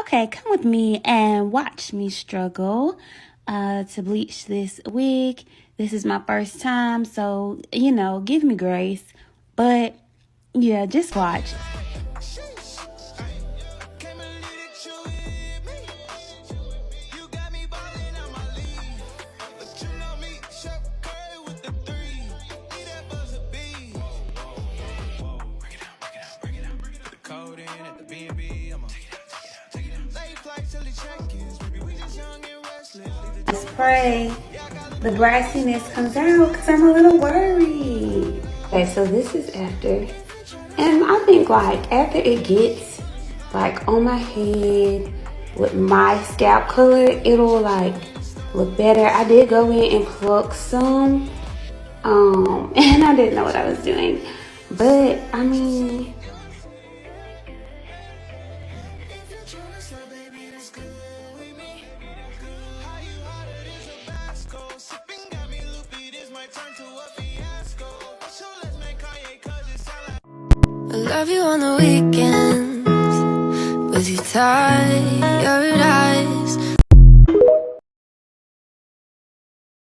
Okay, come with me and watch me struggle to bleach this wig. This is my first time, so, give me grace. But, yeah, just watch. Pray the brassiness comes out because I'm a little worried. Okay, so this is after. And I think like after it gets like on my head with my scalp color, it'll like look better. I did go in and pluck some and I didn't know what I was doing. But I mean, I love you on the weekends with your tired eyes.